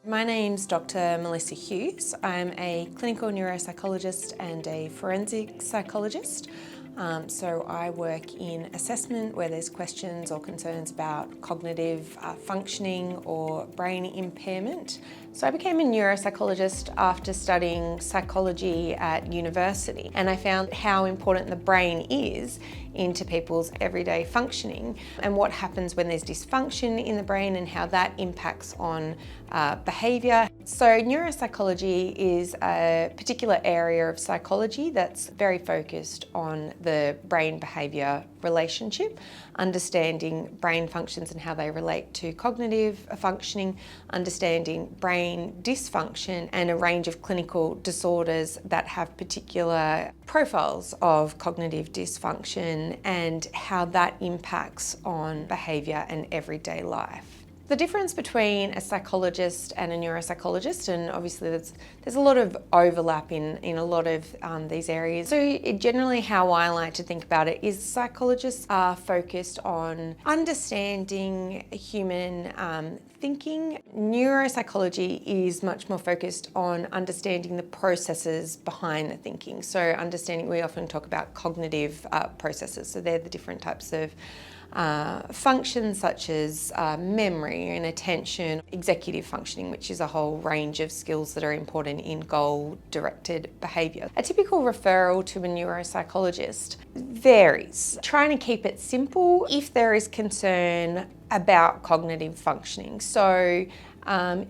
My name's Dr. Melissa Hughes. I'm a clinical neuropsychologist and a forensic psychologist. So I work in assessment where there's questions or concerns about cognitive functioning or brain impairment. So I became a neuropsychologist after studying psychology at university, and I found how important the brain is into people's everyday functioning and what happens when there's dysfunction in the brain and how that impacts on behaviour. So neuropsychology is a particular area of psychology that's very focused on the brain behaviour relationship, understanding brain functions and how they relate to cognitive functioning, understanding brain dysfunction and a range of clinical disorders that have particular profiles of cognitive dysfunction and how that impacts on behaviour and everyday life. The difference between a psychologist and a neuropsychologist, and obviously there's a lot of overlap in a lot of these areas. So generally how I like to think about it is psychologists are focused on understanding human thinking. Neuropsychology is much more focused on understanding the processes behind the thinking. So understanding, we often talk about cognitive processes. So they're the different types of functions such as memory and attention, executive functioning, which is a whole range of skills that are important in goal-directed behaviour. A typical referral to a neuropsychologist varies. Trying to keep it simple if there is concern about cognitive functioning. So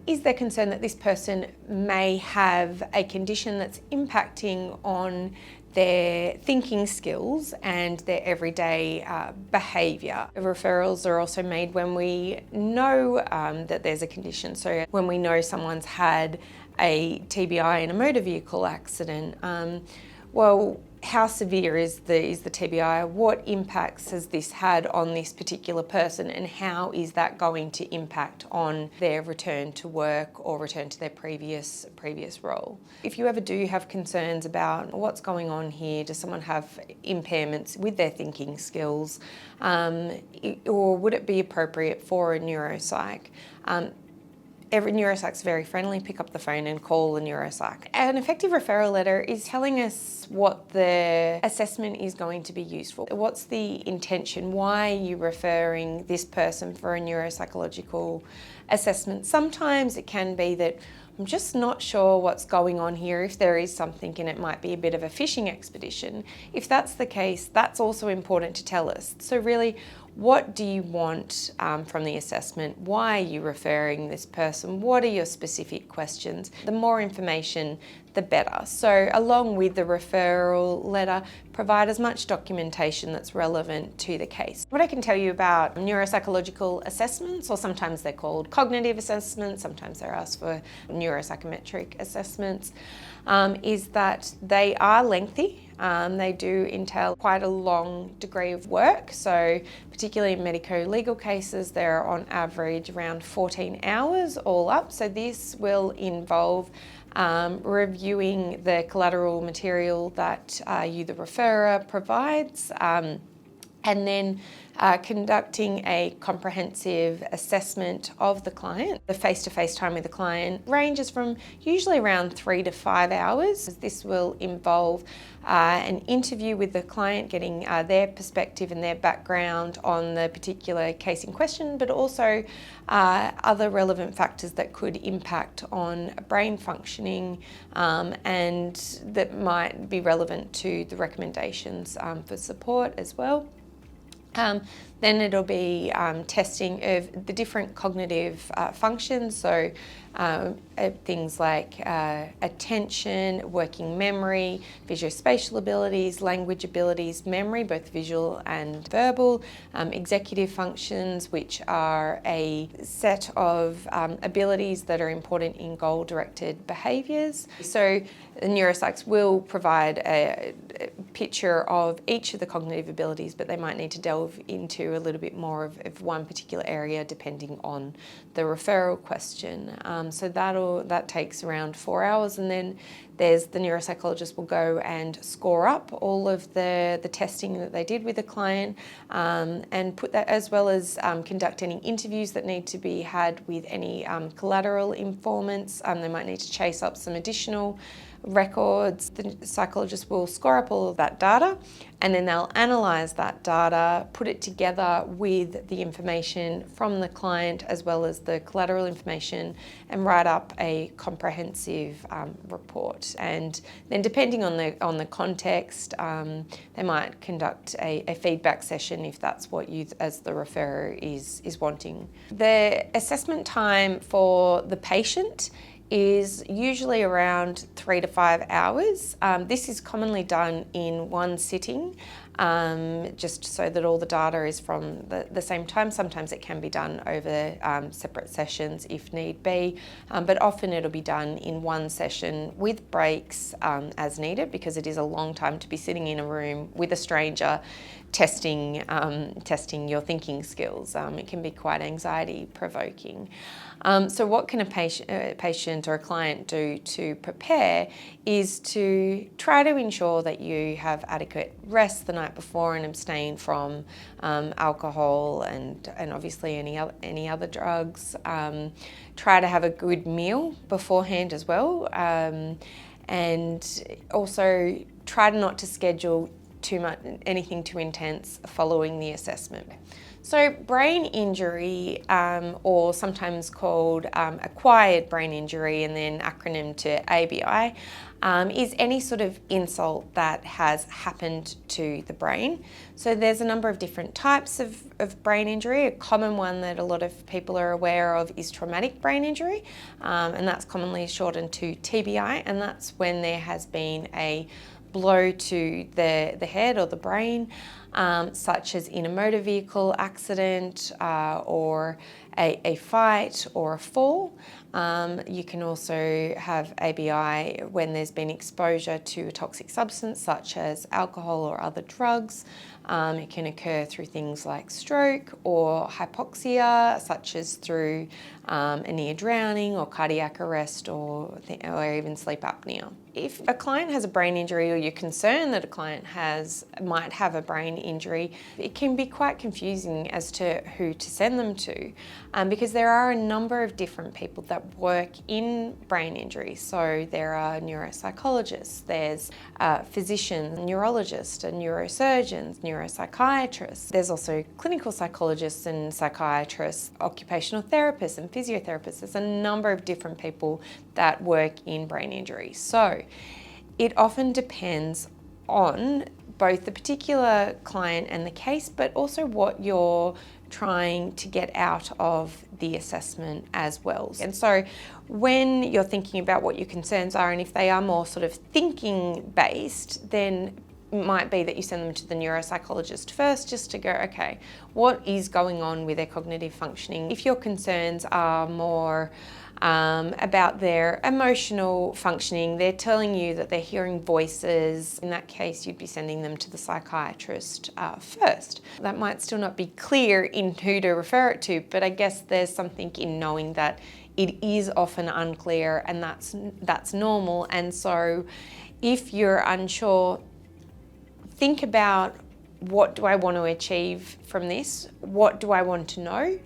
is there concern that this person may have a condition that's impacting on their thinking skills and their everyday behaviour? Referrals are also made when we know that there's a condition. So when we know someone's had a TBI in a motor vehicle accident, well, how severe is the TBI? What impacts has this had on this particular person, and how is that going to impact on their return to work or return to their previous role? If you ever do have concerns about what's going on here, does someone have impairments with their thinking skills, or would it be appropriate for a neuropsych? Every neuropsych's very friendly. Pick up the phone and call the neuropsych. An effective referral letter is telling us what the assessment is going to be used for. What's the intention? Why are you referring this person for a neuropsychological assessment? Sometimes it can be that I'm just not sure what's going on here, if there is something, and it might be a bit of a fishing expedition. If that's the case, that's also important to tell us. So really, what do you want from the assessment? Why are you referring this person? What are your specific questions? The more information, the better. So along with the referral letter, provide as much documentation that's relevant to the case. What I can tell you about neuropsychological assessments, or sometimes they're called cognitive assessments, sometimes they're asked for neuropsychometric assessments, is that they are lengthy. They do entail quite a long degree of work. So particularly in medico-legal cases, they're on average around 14 hours all up. So this will involve reviewing the collateral material that you, the referrer, provides, and then conducting a comprehensive assessment of the client. The face-to-face time with the client ranges from usually around 3 to 5 hours. This will involve an interview with the client, getting their perspective and their background on the particular case in question, but also other relevant factors that could impact on brain functioning and that might be relevant to the recommendations for support as well. Then it'll be testing of the different cognitive functions, so things like attention, working memory, visuospatial abilities, language abilities, memory, both visual and verbal, executive functions, which are a set of abilities that are important in goal-directed behaviours. So the neuropsychs will provide picture of each of the cognitive abilities, but they might need to delve into a little bit more of one particular area depending on the referral question. So that takes around 4 hours, and then the neuropsychologist will go and score up all of the testing that they did with the client, and put that, as well as conduct any interviews that need to be had with any collateral informants. They might need to chase up some additional records. The psychologist will score up all of that data, and then they'll analyse that data, put it together with the information from the client as well as the collateral information, and write up a comprehensive report. And then, depending on the context, they might conduct a feedback session if that's what you, as the referrer, is wanting. The assessment time for the patient is usually around 3 to 5 hours. This is commonly done in one sitting, just so that all the data is from the same time. Sometimes it can be done over separate sessions if need be, but often it'll be done in one session with breaks as needed, because it is a long time to be sitting in a room with a stranger testing your thinking skills. It can be quite anxiety provoking. So what can a patient or a client do to prepare is to try to ensure that you have adequate rest the night before and abstain from alcohol and obviously any other drugs. Try to have a good meal beforehand as well, and also try not to schedule anything too intense following the assessment. So brain injury, or sometimes called acquired brain injury and then acronym to ABI, is any sort of insult that has happened to the brain. So there's a number of different types of brain injury. A common one that a lot of people are aware of is traumatic brain injury, and that's commonly shortened to TBI, and that's when there has been a blow to the head or the brain, such as in a motor vehicle accident or a fight or a fall. You can also have ABI when there's been exposure to a toxic substance such as alcohol or other drugs. It can occur through things like stroke or hypoxia, such as through a near drowning or cardiac arrest or even sleep apnea. If a client has a brain injury, or you're concerned that a client might have a brain injury, it can be quite confusing as to who to send them to, because there are a number of different people that work in brain injury. So there are neuropsychologists, there's physicians, neurologists and neurosurgeons, neuropsychiatrists. There's also clinical psychologists and psychiatrists, occupational therapists and physiotherapists. There's a number of different people that work in brain injury. So it often depends on both the particular client and the case, but also what you're trying to get out of the assessment as well. And so when you're thinking about what your concerns are, and if they are more sort of thinking based, then it might be that you send them to the neuropsychologist first, just to go, okay, what is going on with their cognitive functioning? If your concerns are more about their emotional functioning, they're telling you that they're hearing voices, in that case you'd be sending them to the psychiatrist first. That might still not be clear in who to refer it to, but I guess there's something in knowing that it is often unclear, and that's normal. And so if you're unsure, think about, what do I want to achieve from this? What do I want to know?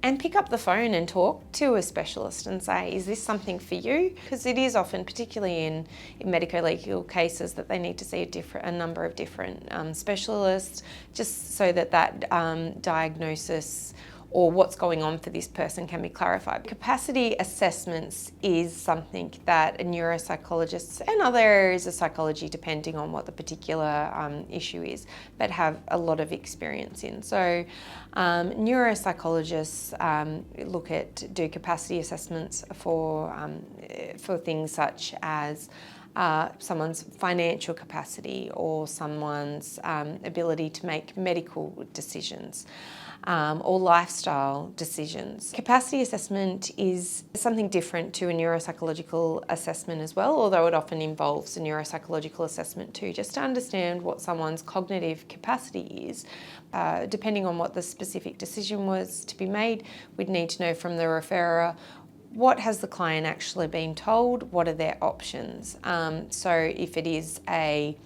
And pick up the phone and talk to a specialist and say, is this something for you? Because it is often, particularly in medico-legal cases, that they need to see a number of different specialists, just so that diagnosis or what's going on for this person can be clarified. Capacity assessments is something that neuropsychologists and other areas of psychology, depending on what the particular issue is, but have a lot of experience in. So neuropsychologists do capacity assessments for things such as someone's financial capacity or someone's ability to make medical decisions. or lifestyle decisions. Capacity assessment is something different to a neuropsychological assessment as well, although it often involves a neuropsychological assessment too, just to understand what someone's cognitive capacity is. Depending on what the specific decision was to be made, we'd need to know from the referrer, what has the client actually been told? What are their options? So if it is a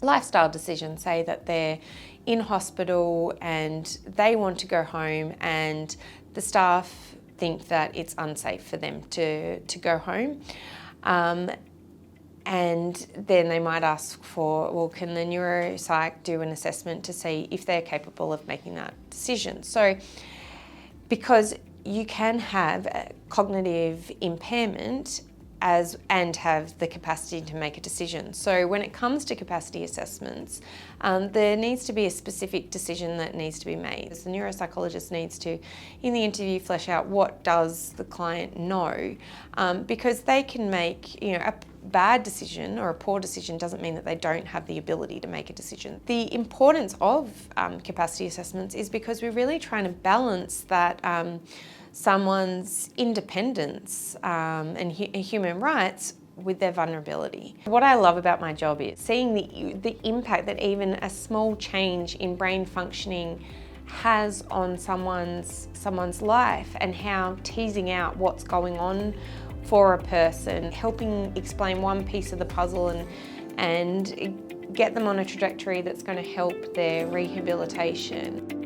lifestyle decision, say that they're in hospital and they want to go home and the staff think that it's unsafe for them to go home. And then they might ask for, well, can the neuropsych do an assessment to see if they're capable of making that decision? So because you can have a cognitive impairment and have the capacity to make a decision. So when it comes to capacity assessments, there needs to be a specific decision that needs to be made. The neuropsychologist needs to, in the interview, flesh out what does the client know, because they can make, a bad decision or a poor decision doesn't mean that they don't have the ability to make a decision. The importance of capacity assessments is because we're really trying to balance that someone's independence and human rights with their vulnerability. What I love about my job is seeing the impact that even a small change in brain functioning has on someone's life, and how teasing out what's going on for a person, helping explain one piece of the puzzle and get them on a trajectory that's going to help their rehabilitation.